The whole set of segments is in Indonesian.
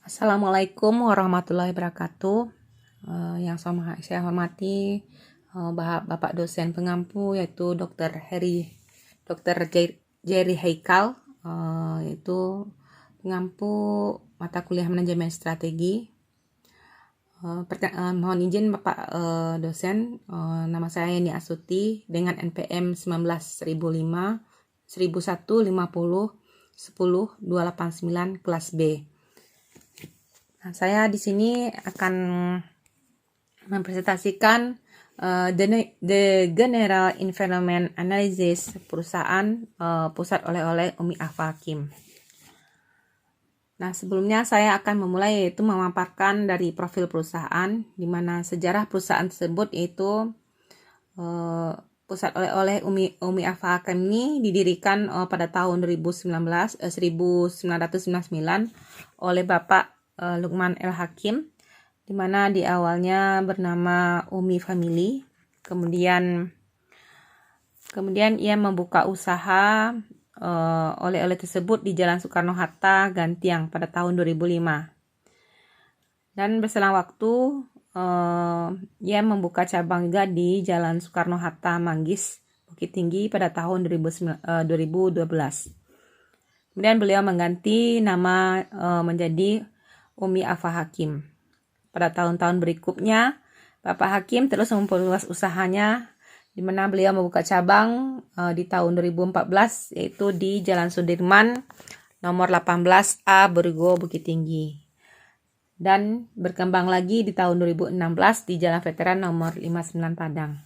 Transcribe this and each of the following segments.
Assalamualaikum warahmatullahi wabarakatuh. Saya hormati Bapak dosen pengampu yaitu Dr. Jerry Haikal, yaitu pengampu mata kuliah manajemen strategi. Mohon izin Bapak dosen, nama saya Yeni Astuti dengan NPM 19005 1150 10 289 kelas B. Nah, saya di sini akan mempresentasikan the General Environment Analysis perusahaan Pusat Oleh-oleh Umi Afa Hakim. Nah, sebelumnya saya akan memulai yaitu memaparkan dari profil perusahaan, di mana sejarah perusahaan tersebut yaitu Pusat Oleh-oleh Umi Afa Hakim ini didirikan pada tahun 1999 oleh Bapak Lukman El Hakim, di mana di awalnya bernama Umi Family. Kemudian ia membuka usaha oleh-oleh tersebut di Jalan Soekarno-Hatta, Gantiang pada tahun 2005. Dan berselang waktu ia membuka cabang juga di Jalan Soekarno-Hatta, Manggis, Bukit Tinggi pada tahun 2012. Kemudian beliau mengganti nama menjadi Umi Afa Hakim. Pada tahun-tahun berikutnya, Bapak Hakim terus memperluas usahanya, di mana beliau membuka cabang di tahun 2014, yaitu di Jalan Sudirman, nomor 18A, Borgo, Bukit Tinggi. Dan berkembang lagi di tahun 2016 di Jalan Veteran nomor 59 Padang.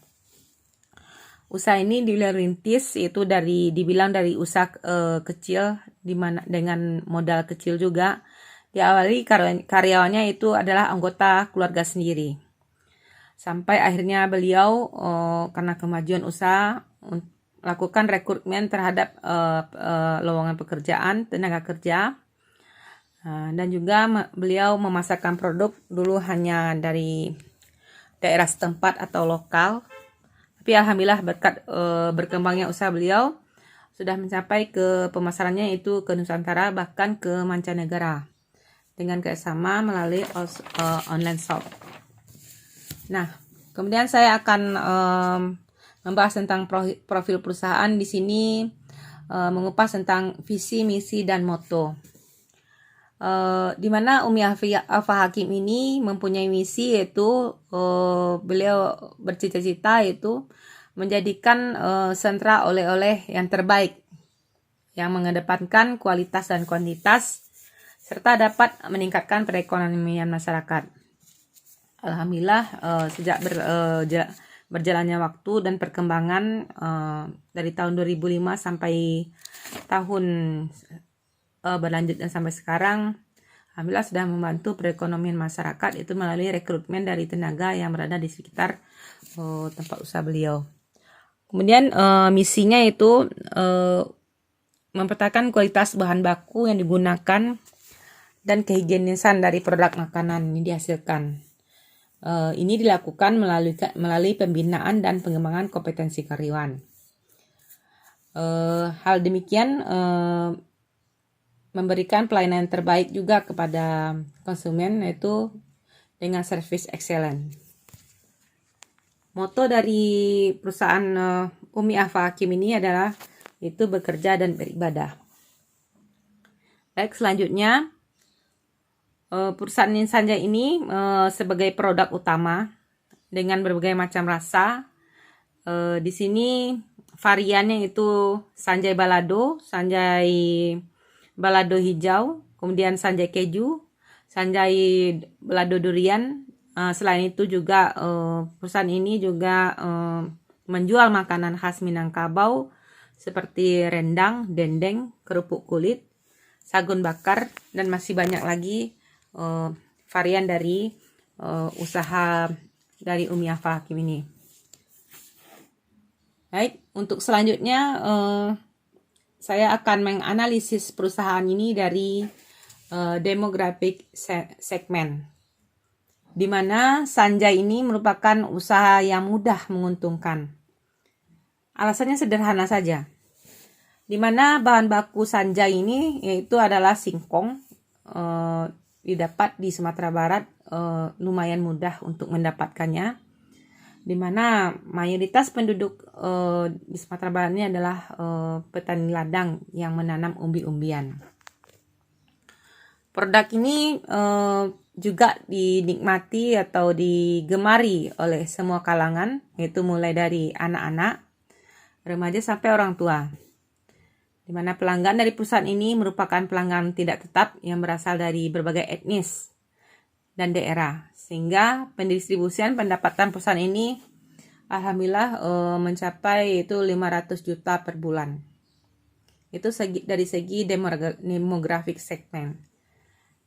Usaha ini dirintis itu dibilang dari usaha kecil, di mana dengan modal kecil juga. Diawali karyawannya itu adalah anggota keluarga sendiri. Sampai akhirnya beliau karena kemajuan usaha melakukan rekrutmen terhadap lowongan pekerjaan, tenaga kerja. Dan juga beliau memasarkan produk dulu hanya dari daerah setempat atau lokal. Tapi alhamdulillah berkat berkembangnya usaha beliau sudah mencapai ke pemasarannya itu ke Nusantara, bahkan ke mancanegara, dengan kerjasama melalui online shop. Nah, kemudian saya akan membahas tentang profil perusahaan. Di sini mengupas tentang visi, misi, dan moto. Di mana Umi Afa Hakim ini mempunyai misi, yaitu beliau bercita-cita yaitu menjadikan sentra oleh-oleh yang terbaik, yang mengedepankan kualitas dan kuantitas, serta dapat meningkatkan perekonomian masyarakat. Alhamdulillah sejak berjalannya waktu dan perkembangan dari tahun 2005 sampai tahun berlanjutnya sampai sekarang, alhamdulillah sudah membantu perekonomian masyarakat itu melalui rekrutmen dari tenaga yang berada di sekitar tempat usaha beliau. Kemudian misinya itu mempertahankan kualitas bahan baku yang digunakan dan kehigienisan dari produk makanan ini dihasilkan. Ini dilakukan melalui pembinaan dan pengembangan kompetensi karyawan. Hal demikian memberikan pelayanan terbaik juga kepada konsumen, yaitu dengan service excellent. Moto dari perusahaan Umi Afa Hakim ini adalah itu bekerja dan beribadah. Baik, selanjutnya perusahaan Sanjay ini sebagai produk utama dengan berbagai macam rasa. Di sini variannya itu Sanjay balado hijau, kemudian Sanjay keju, Sanjay balado durian. Selain itu juga perusahaan ini juga menjual makanan khas Minangkabau seperti rendang, dendeng, kerupuk kulit, sagun bakar, dan masih banyak lagi varian dari usaha dari Umi Afa Hakim ini. Baik, untuk selanjutnya saya akan menganalisis perusahaan ini dari demographic segmen, di mana Sanjay ini merupakan usaha yang mudah menguntungkan. Alasannya sederhana saja, di mana bahan baku Sanjay ini yaitu adalah singkong, didapat di Sumatera Barat lumayan mudah untuk mendapatkannya, di mana mayoritas penduduk di Sumatera Barat ini adalah petani ladang yang menanam umbi-umbian. Produk ini juga dinikmati atau digemari oleh semua kalangan, yaitu mulai dari anak-anak, remaja sampai orang tua. Di mana pelanggan dari perusahaan ini merupakan pelanggan tidak tetap yang berasal dari berbagai etnis dan daerah, sehingga pendistribusian pendapatan perusahaan ini alhamdulillah mencapai itu 500 juta per bulan. Itu dari segi demographic segment.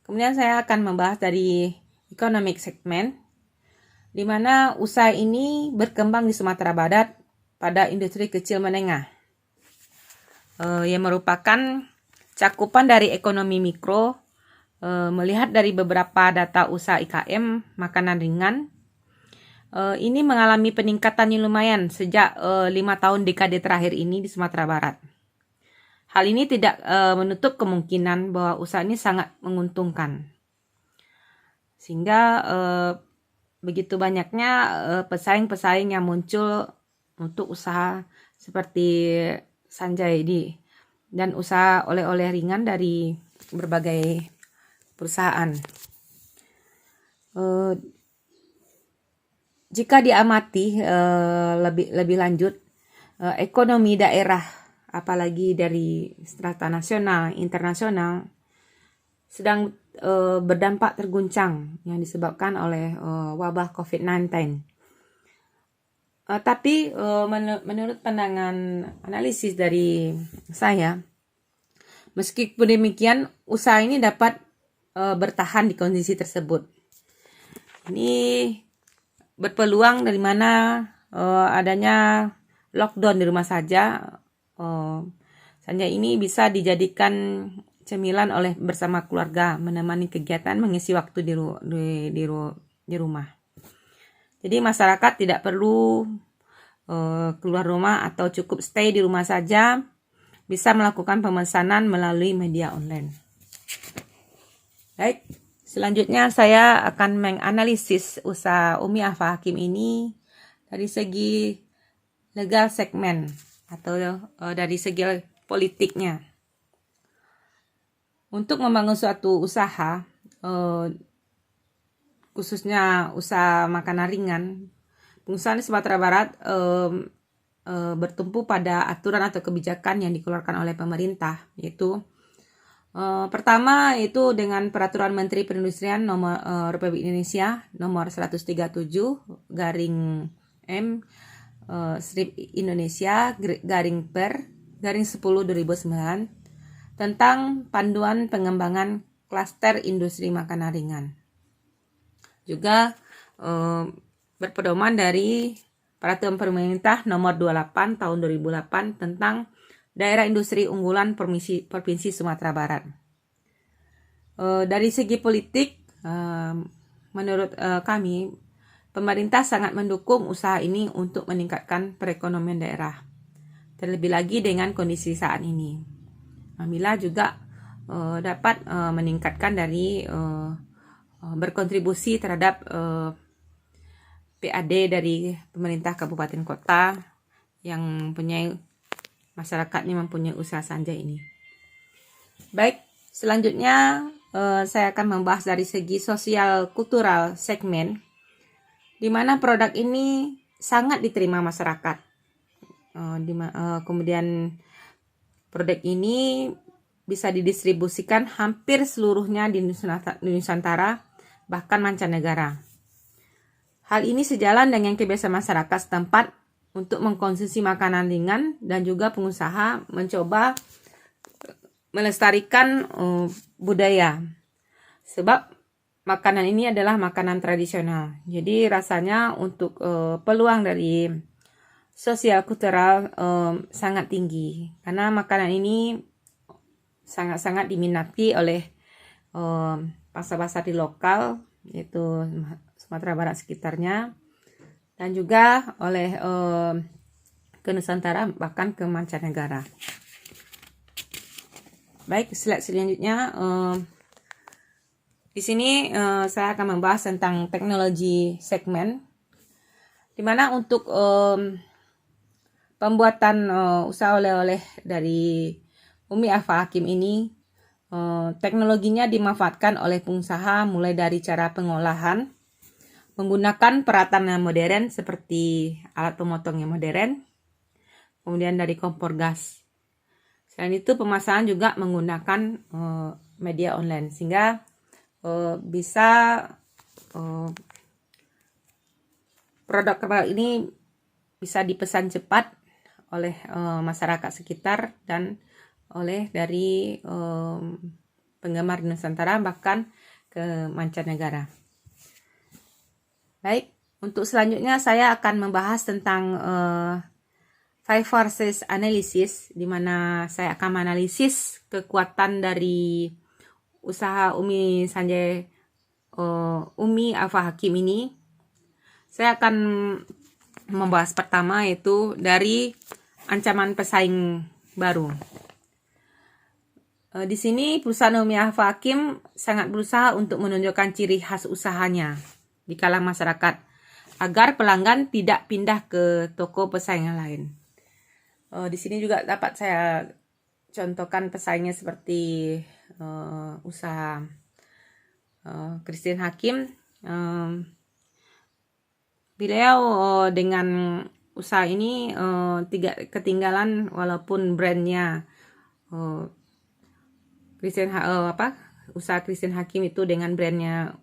Kemudian saya akan membahas dari economic segment, di mana usaha ini berkembang di Sumatera Barat pada industri kecil menengah, yang merupakan cakupan dari ekonomi mikro. Melihat dari beberapa data usaha IKM makanan ringan, ini mengalami peningkatan yang lumayan sejak 5 tahun dekade terakhir ini di Sumatera Barat. Hal ini tidak menutup kemungkinan bahwa usaha ini sangat menguntungkan, sehingga begitu banyaknya pesaing-pesaing yang muncul untuk usaha seperti Sanjay ini dan usaha oleh-oleh ringan dari berbagai perusahaan. Jika diamati lebih lanjut, ekonomi daerah, apalagi dari strata nasional, internasional, sedang berdampak terguncang yang disebabkan oleh wabah COVID-19. Tapi menurut pandangan analisis dari saya, meskipun demikian, usaha ini dapat bertahan di kondisi tersebut. Ini berpeluang dari mana adanya lockdown di rumah saja. Saja ini bisa dijadikan cemilan oleh bersama keluarga, menemani kegiatan mengisi waktu di rumah. Jadi masyarakat tidak perlu keluar rumah atau cukup stay di rumah saja, bisa melakukan pemesanan melalui media online. Baik, selanjutnya saya akan menganalisis usaha Umi Afa Hakim ini dari segi legal segmen atau dari segi politiknya. Untuk membangun suatu usaha, khususnya usaha makanan ringan, pengusaha di Sumatera Barat bertumpu pada aturan atau kebijakan yang dikeluarkan oleh pemerintah, yaitu pertama itu dengan Peraturan Menteri Perindustrian nomor Republik Indonesia nomor 137 garing M strip Indonesia garing per garing 10 2009 tentang panduan pengembangan klaster industri makanan ringan. Juga berpedoman dari Peraturan Pemerintah Nomor 28 Tahun 2008 tentang Daerah Industri Unggulan Provinsi Sumatera Barat. Dari segi politik, menurut kami, pemerintah sangat mendukung usaha ini untuk meningkatkan perekonomian daerah. Terlebih lagi dengan kondisi saat ini. Alhamdulillah juga dapat meningkatkan dari berkontribusi terhadap PAD dari pemerintah kabupaten kota yang mempunyai masyarakatnya mempunyai usaha Sanjay ini. Baik, selanjutnya saya akan membahas dari segi sosial kultural segmen, di mana produk ini sangat diterima masyarakat. Kemudian produk ini bisa didistribusikan hampir seluruhnya di Nusantara, bahkan mancanegara. Hal ini sejalan dengan kebiasaan masyarakat setempat untuk mengkonsumsi makanan ringan dan juga pengusaha mencoba melestarikan budaya. Sebab makanan ini adalah makanan tradisional. Jadi rasanya untuk peluang dari sosial kultural sangat tinggi. Karena makanan ini sangat-sangat diminati oleh pasar-pasar di lokal, yaitu Sumatera Barat sekitarnya, dan juga oleh ke Nusantara bahkan ke mancanegara. Baik, slide selanjutnya Di sini saya akan membahas tentang teknologi segmen, di mana untuk pembuatan usaha oleh-oleh dari Umi Afa Hakim ini, teknologinya dimanfaatkan oleh pengusaha mulai dari cara pengolahan, menggunakan peralatan yang modern seperti alat pemotong yang modern, kemudian dari kompor gas. Selain itu pemasaran juga menggunakan media online, sehingga bisa produk-produk ini bisa dipesan cepat oleh masyarakat sekitar dan oleh dari penggemar Nusantara bahkan ke mancanegara. Baik, untuk selanjutnya saya akan membahas tentang five forces analysis, di mana saya akan menganalisis kekuatan dari usaha Umi Afa Hakim ini. Saya akan membahas pertama yaitu dari ancaman pesaing baru. Di sini perusahaan Umi Afa Hakim sangat berusaha untuk menunjukkan ciri khas usahanya di kalangan masyarakat agar pelanggan tidak pindah ke toko pesaing yang lain. Di sini juga dapat saya contohkan pesaingnya seperti usaha Christine Hakim. Beliau dengan usaha ini tidak ketinggalan, walaupun brandnya usaha Christine Hakim itu dengan brandnya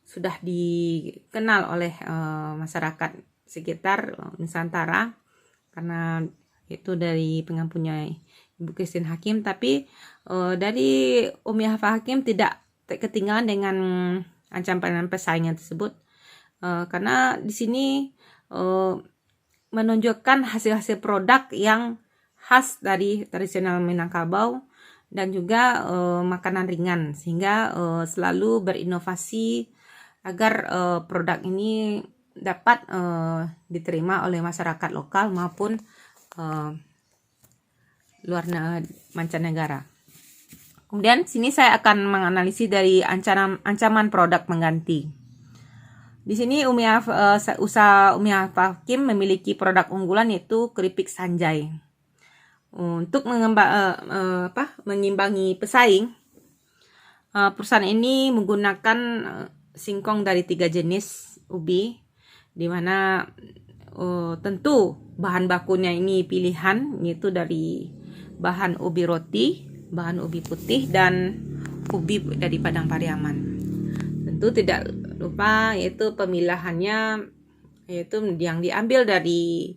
sudah dikenal oleh masyarakat sekitar Nusantara karena itu dari pengampunya Ibu Christine Hakim. Tapi dari Umi Afa Hakim tidak ketinggalan dengan ancaman pesaingnya tersebut, karena di sini menunjukkan hasil-hasil produk yang khas dari tradisional Minangkabau dan juga makanan ringan, sehingga selalu berinovasi agar produk ini dapat diterima oleh masyarakat lokal maupun mancanegara. Kemudian sini saya akan menganalisis dari ancaman produk mengganti. Di sini usaha Umi Afa Hakim memiliki produk unggulan yaitu keripik Sanjay. Untuk mengimbangi pesaing, perusahaan ini menggunakan singkong dari 3 jenis ubi, di mana tentu bahan bakunya ini pilihan, yaitu dari bahan ubi roti, bahan ubi putih, dan ubi dari Padang Pariaman. Tentu tidak lupa yaitu pemilahannya, yaitu yang diambil dari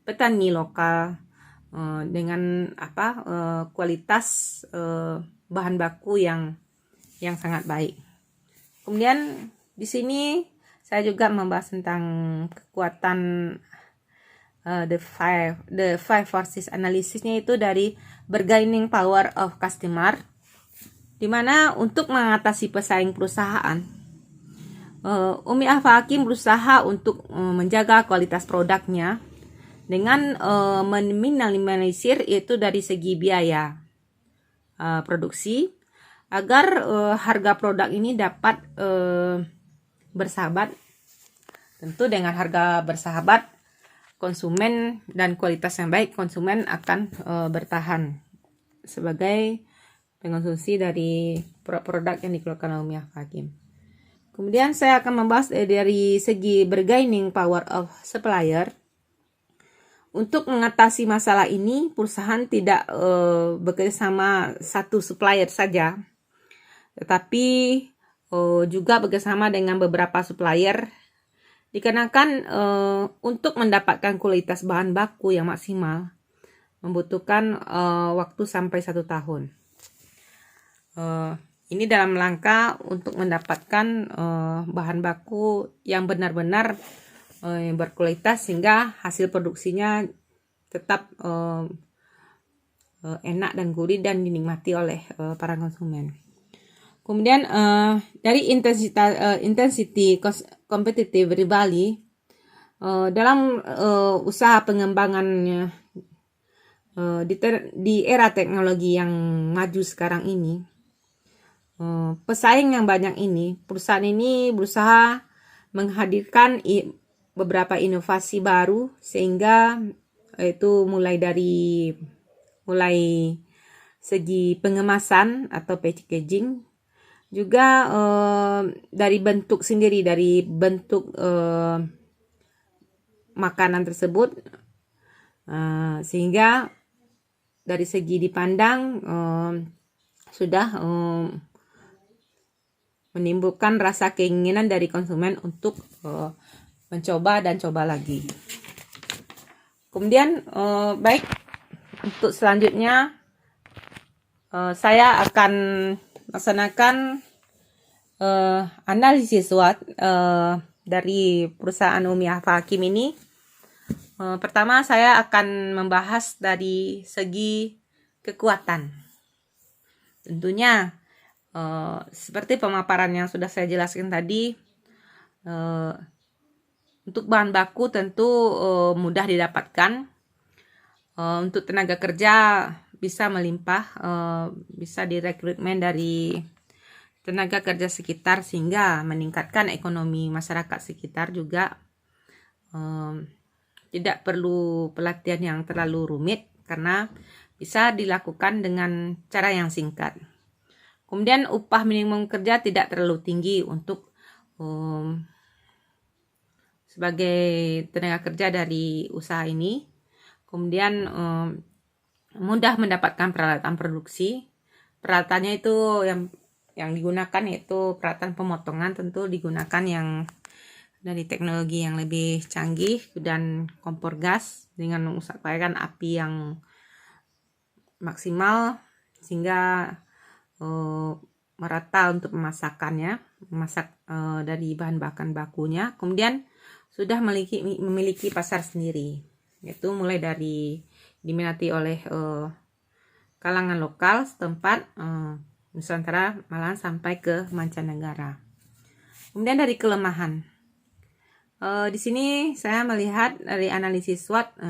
petani lokal dengan kualitas bahan baku yang sangat baik. Kemudian di sini saya juga membahas tentang kekuatan the five forces analisisnya, itu dari bargaining power of customer, di mana untuk mengatasi pesaing perusahaan, Umi Afa Hakim berusaha untuk menjaga kualitas produknya dengan meminimalisir itu dari segi biaya produksi, agar harga produk ini dapat bersahabat. Tentu dengan harga bersahabat konsumen dan kualitas yang baik, konsumen akan bertahan sebagai pengonsumsi dari produk yang dikeluarkan oleh Umi Afa Hakim. Kemudian saya akan membahas dari segi bargaining power of supplier. Untuk mengatasi masalah ini, perusahaan tidak bekerja sama satu supplier saja, tetapi juga bekerjasama dengan beberapa supplier, dikarenakan untuk mendapatkan kualitas bahan baku yang maksimal membutuhkan waktu sampai 1 tahun. Ini dalam rangka untuk mendapatkan bahan baku yang benar-benar berkualitas, sehingga hasil produksinya tetap enak dan gurih dan dinikmati oleh para konsumen. Kemudian dari intensity competitive rivalry, dalam usaha pengembangannya di era teknologi yang maju sekarang ini, pesaing yang banyak ini, perusahaan ini berusaha menghadirkan beberapa inovasi baru, sehingga itu mulai segi pengemasan atau packaging, juga dari bentuk sendiri, dari bentuk makanan tersebut, sehingga dari segi dipandang sudah menimbulkan rasa keinginan dari konsumen untuk mencoba dan coba lagi. Kemudian baik, untuk selanjutnya saya akan laksanakan analisis SWOT dari perusahaan Umi Afa Hakim ini. Pertama, saya akan membahas dari segi kekuatan. Tentunya seperti pemaparan yang sudah saya jelaskan tadi, untuk bahan baku tentu mudah didapatkan. Untuk tenaga kerja bisa melimpah, bisa direkrutmen dari tenaga kerja sekitar, sehingga meningkatkan ekonomi masyarakat sekitar juga. Tidak perlu pelatihan yang terlalu rumit, karena bisa dilakukan dengan cara yang singkat. Kemudian upah minimum kerja tidak terlalu tinggi untuk sebagai tenaga kerja dari usaha ini. Kemudian mudah mendapatkan peralatan produksi. Peralatannya itu yang digunakan yaitu peralatan pemotongan, tentu digunakan yang dari teknologi yang lebih canggih, dan kompor gas dengan mengusahakan api yang maksimal sehingga merata untuk memasak dari bahan bakunya. Kemudian sudah memiliki pasar sendiri, yaitu mulai dari diminati oleh kalangan lokal setempat, Nusantara, malahan sampai ke mancanegara. Kemudian dari kelemahan, di sini saya melihat dari analisis SWOT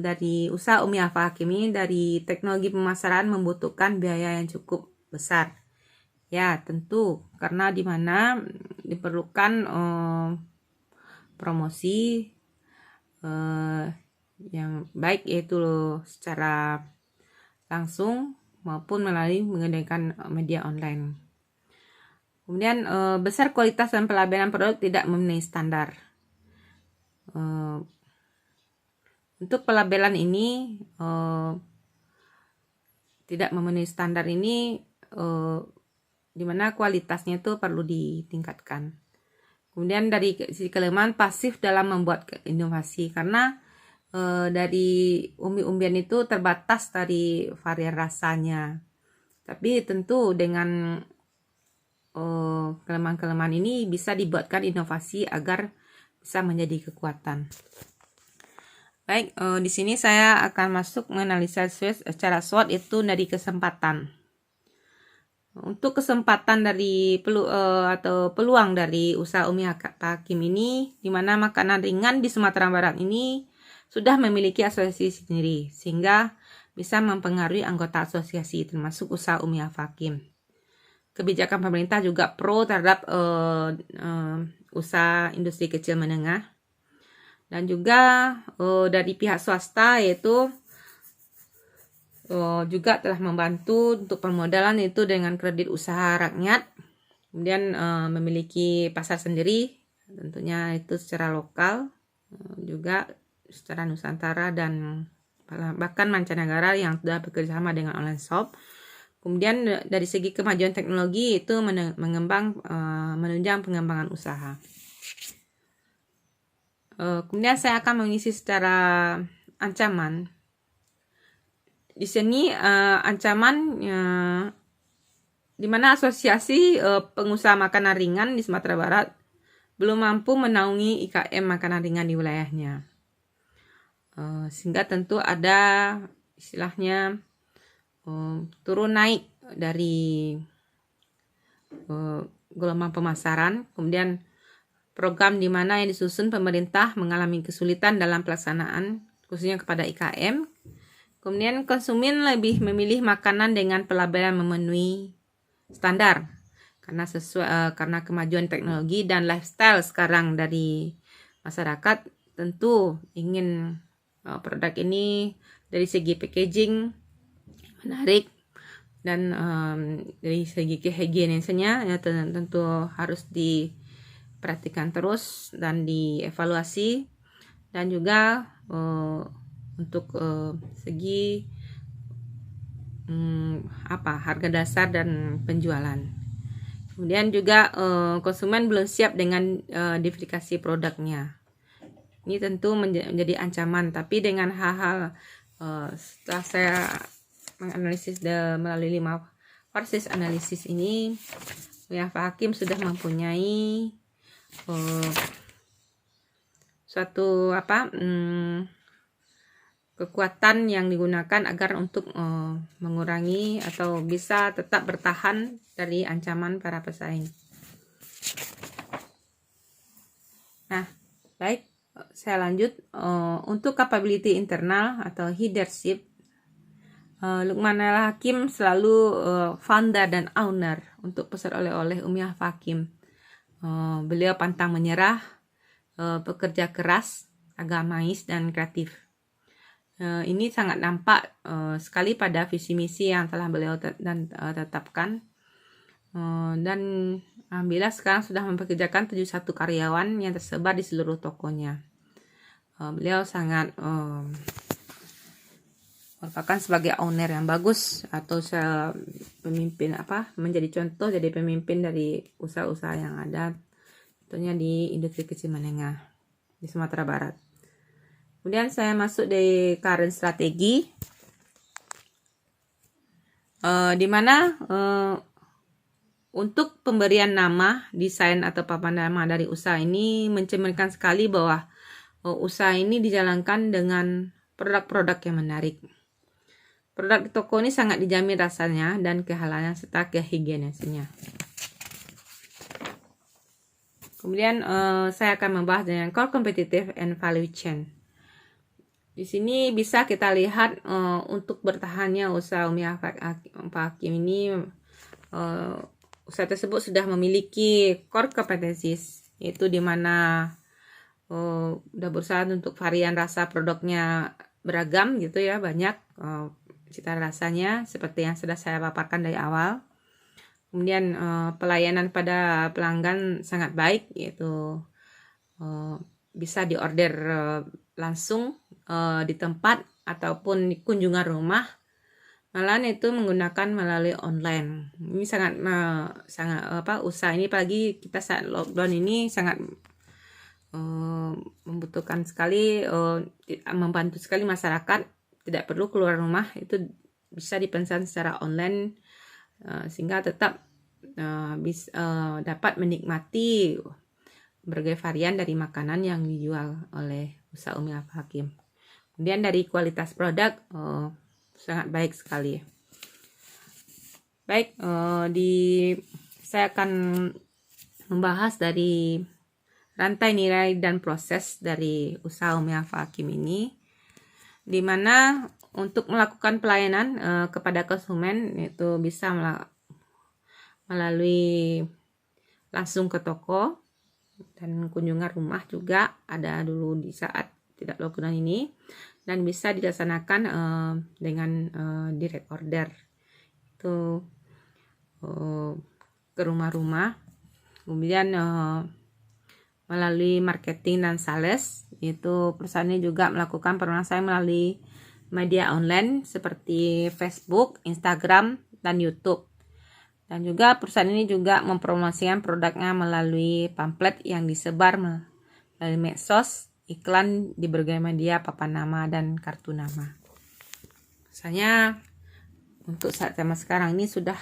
dari usaha Umi Afa Hakim ini, dari teknologi pemasaran membutuhkan biaya yang cukup besar. Ya, tentu karena di mana diperlukan promosi yang baik, yaitu secara langsung maupun melalui menggunakan media online. Kemudian besar kualitas dan pelabelan produk tidak memenuhi standar. Untuk pelabelan ini tidak memenuhi standar ini, di mana kualitasnya itu perlu ditingkatkan. Kemudian dari sisi kelemahan, pasif dalam membuat inovasi, karena dari umbi-umbian itu terbatas dari varian rasanya. Tapi tentu dengan kelemahan-kelemahan ini bisa dibuatkan inovasi agar bisa menjadi kekuatan. Baik, di sini saya akan masuk menganalisa secara SWOT itu dari kesempatan. Untuk kesempatan dari peluang dari usaha Umi Afa Hakim ini, di mana makanan ringan di Sumatera Barat ini sudah memiliki asosiasi sendiri, sehingga bisa mempengaruhi anggota asosiasi, termasuk usaha Umi Afa Hakim. Kebijakan pemerintah juga pro terhadap usaha industri kecil menengah, dan juga dari pihak swasta, yaitu juga telah membantu untuk permodalan itu dengan kredit usaha rakyat. Kemudian memiliki pasar sendiri, tentunya itu secara lokal, juga secara Nusantara dan bahkan mancanegara yang sudah bekerjasama dengan online shop. Kemudian dari segi kemajuan teknologi itu menunjang pengembangan usaha. Kemudian saya akan mengisi secara ancaman. Di sini ancaman di mana asosiasi pengusaha makanan ringan di Sumatera Barat belum mampu menaungi IKM makanan ringan di wilayahnya, sehingga tentu ada istilahnya turun naik dari gelombang pemasaran. Kemudian program di mana yang disusun pemerintah mengalami kesulitan dalam pelaksanaan, khususnya kepada IKM. Kemudian konsumen lebih memilih makanan dengan pelabelan memenuhi standar karena kemajuan teknologi dan lifestyle sekarang dari masyarakat. Tentu ingin produk ini dari segi packaging menarik dan dari segi kehigienisannya ya tentu harus diperhatikan terus dan dievaluasi, dan juga untuk segi harga dasar dan penjualan. Kemudian juga konsumen belum siap dengan diverifikasi produknya. Ini tentu menjadi ancaman, tapi dengan hal-hal setelah saya menganalisis melalui 5 fases analisis ini, Pak Hakim sudah mempunyai suatu kekuatan yang digunakan agar untuk mengurangi atau bisa tetap bertahan dari ancaman para pesaing. Nah, baik, saya lanjut. Untuk capability internal atau leadership, Lukman Al-Hakim selalu founder dan owner untuk pusat oleh-oleh Umi Alfa Hakim. Beliau pantang menyerah, pekerja keras, agamais dan kreatif. Ini sangat nampak sekali pada visi misi yang telah beliau tetapkan. Dan alhamdulillah sekarang sudah mempekerjakan 71 karyawan yang tersebar di seluruh tokonya. Beliau sangat merupakan sebagai owner yang bagus atau pemimpin menjadi contoh, jadi pemimpin dari usaha-usaha yang ada tentunya di industri kecil menengah di Sumatera Barat. Kemudian saya masuk di current strategi, di mana untuk pemberian nama, desain atau papan nama dari usaha ini mencerminkan sekali bahwa usaha ini dijalankan dengan produk-produk yang menarik. Produk toko ini sangat dijamin rasanya dan kehalalan serta kehigienisannya. Kemudian saya akan membahas dengan core competitive and value chain. Di sini bisa kita lihat untuk bertahannya usaha Umi Alfa Hakim ini, usaha tersebut sudah memiliki core competencies, yaitu di mana udah berusaha untuk varian rasa produknya beragam gitu ya, banyak cita rasanya seperti yang sudah saya paparkan dari awal. Kemudian pelayanan pada pelanggan sangat baik, yaitu bisa diorder langsung di tempat ataupun di kunjungan rumah, malahan itu menggunakan melalui online. Ini sangat usaha ini pagi kita saat lockdown ini sangat membutuhkan sekali, membantu sekali masyarakat, tidak perlu keluar rumah, itu bisa dipesan secara online, sehingga tetap dapat menikmati berbagai varian dari makanan yang dijual oleh usaha Umi Alfa Hakim. Kemudian dari kualitas produk sangat baik sekali. Baik, saya akan membahas dari rantai nilai dan proses dari usaha Umi Alfa Hakim ini, di mana untuk melakukan pelayanan kepada konsumen itu bisa melalui langsung ke toko dan kunjungan rumah juga ada dulu di saat tidak lockdown ini, dan bisa dilaksanakan dengan direct order itu ke rumah-rumah. Kemudian melalui marketing dan sales, itu perusahaan ini juga melakukan pemasaran melalui media online seperti Facebook, Instagram, dan YouTube. Dan juga perusahaan ini juga mempromosikan produknya melalui pamflet yang disebar melalui medsos, iklan di berbagai media, papan nama, dan kartu nama. Misalnya untuk saat zaman sekarang ini sudah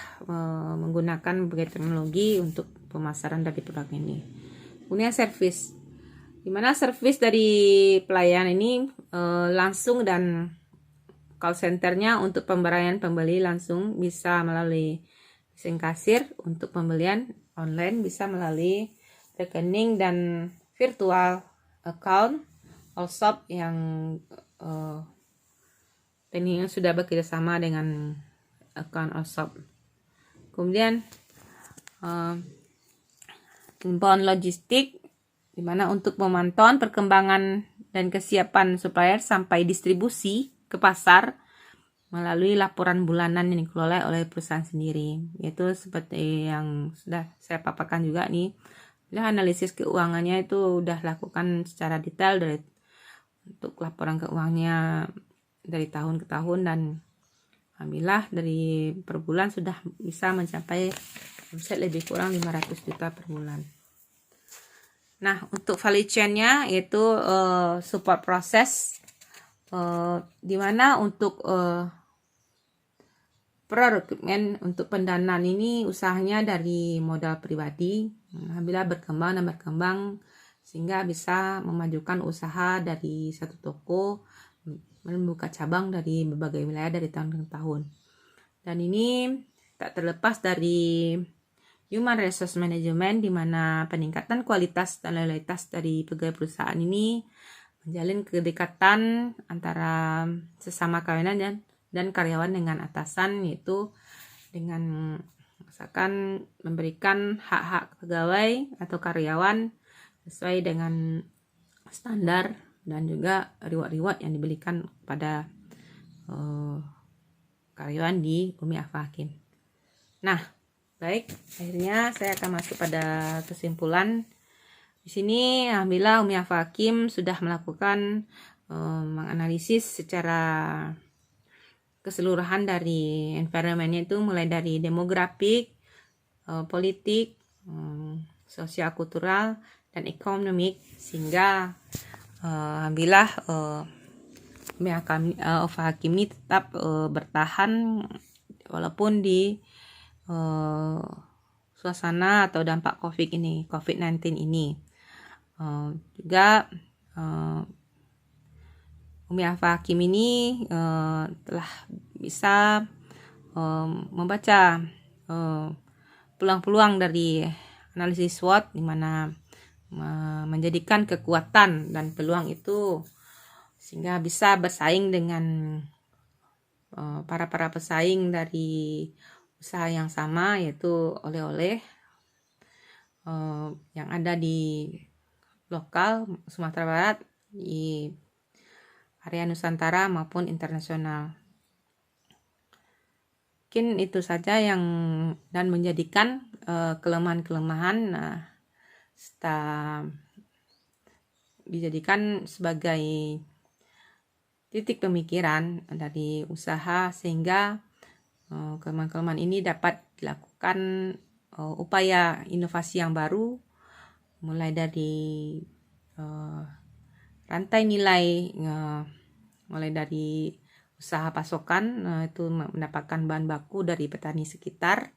menggunakan berbagai teknologi untuk pemasaran dari produk ini. Kemudian servis, dimana servis dari pelayan ini langsung, dan call centernya untuk pemberian pembeli langsung bisa melalui mesin kasir, untuk pembelian online bisa melalui rekening dan virtual account Allshop yang ini sudah bekerjasama dengan account Allshop. Kemudian inbound logistik, di mana untuk memantau perkembangan dan kesiapan supplier sampai distribusi ke pasar melalui laporan bulanan yang dikelola oleh perusahaan sendiri. Yaitu seperti yang sudah saya paparkan juga nih. Udah analisis keuangannya itu udah lakukan secara detail untuk laporan keuangannya dari tahun ke tahun, dan alhamdulillah dari per bulan sudah bisa mencapai omset lebih kurang 500 juta per bulan. Nah, untuk value chain-nya yaitu support proses, di mana untuk rekrutmen untuk pendanaan ini usahanya dari modal pribadi, alhamdulillah berkembang sehingga bisa memajukan usaha dari satu toko membuka cabang dari berbagai wilayah dari tahun ke tahun. Dan ini tak terlepas dari Human Resource Management, di mana peningkatan kualitas dan loyalitas dari pegawai perusahaan ini menjalin kedekatan antara sesama karyawan dan karyawan dengan atasan, yaitu dengan misalkan memberikan hak-hak pegawai atau karyawan sesuai dengan standar dan juga reward yang diberikan kepada karyawan di Umi Afa Hakim. Nah, baik, akhirnya saya akan masuk pada kesimpulan. Di sini alhamdulillah Umi Afa Hakim sudah melakukan menganalisis secara keseluruhan dari environment-nya, itu mulai dari demografik, politik, sosial kultural dan ekonomik, sehingga alhamdulillah Umi Afa Hakim ini tetap bertahan walaupun di suasana atau dampak COVID-19 ini. Juga Umi Afa Hakim ini telah bisa membaca peluang-peluang dari analisis SWOT, di mana menjadikan kekuatan dan peluang itu sehingga bisa bersaing dengan para pesaing dari usaha yang sama, yaitu oleh-oleh yang ada di lokal Sumatera Barat, di area Nusantara maupun internasional. Mungkin itu saja yang dan menjadikan kelemahan-kelemahan dijadikan sebagai titik pemikiran dari usaha, sehingga kelemahan-kelemahan ini dapat dilakukan upaya inovasi yang baru, mulai dari rantai nilai, mulai dari usaha pasokan, itu mendapatkan bahan baku dari petani sekitar,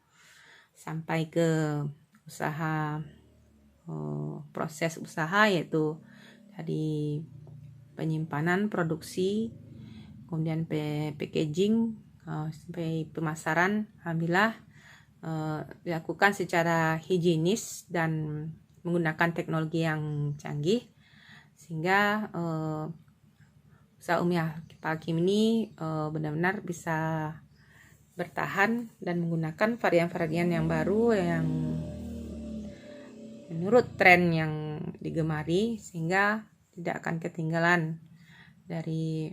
sampai ke usaha proses usaha, yaitu dari penyimpanan, produksi, kemudian packaging, sampai pemasaran. Alhamdulillah dilakukan secara higienis dan menggunakan teknologi yang canggih, sehingga usaha Umi Afa Hakim ini benar-benar bisa bertahan dan menggunakan varian-varian yang baru yang menurut tren yang digemari, sehingga tidak akan ketinggalan dari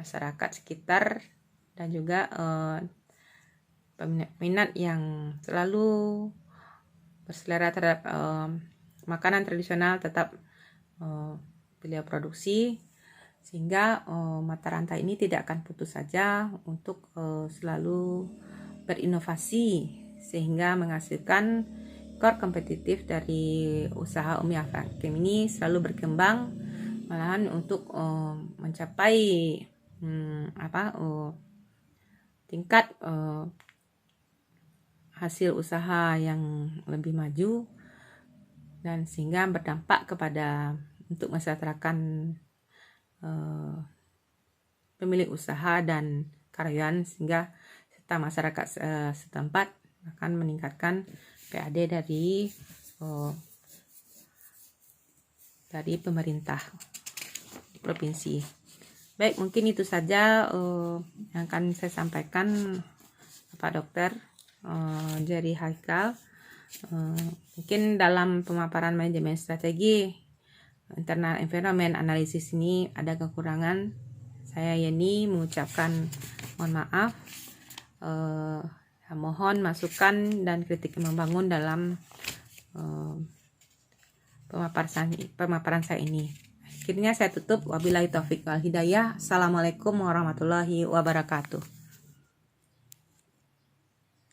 masyarakat sekitar dan juga peminat yang selalu berselera terhadap makanan tradisional tetap beliau produksi, sehingga mata rantai ini tidak akan putus saja untuk selalu berinovasi, sehingga menghasilkan core kompetitif dari usaha Umi Afa Hakim ini selalu berkembang, malahan untuk mencapai tingkat hasil usaha yang lebih maju, dan sehingga berdampak kepada untuk mensejahterakan pemilik usaha dan karyawan, sehingga serta masyarakat setempat akan meningkatkan PAD dari pemerintah di provinsi. Baik, mungkin itu saja yang akan saya sampaikan, Pak Dokter. Jerry Haikal. Mungkin dalam pemaparan manajemen strategi internal environment analisis ini ada kekurangan. Saya Yeni mengucapkan mohon maaf. Mohon masukan dan kritik yang membangun dalam pemaparan saya ini. Akhirnya saya tutup. Wabillahi taufiq wal hidayah. Assalamualaikum warahmatullahi wabarakatuh.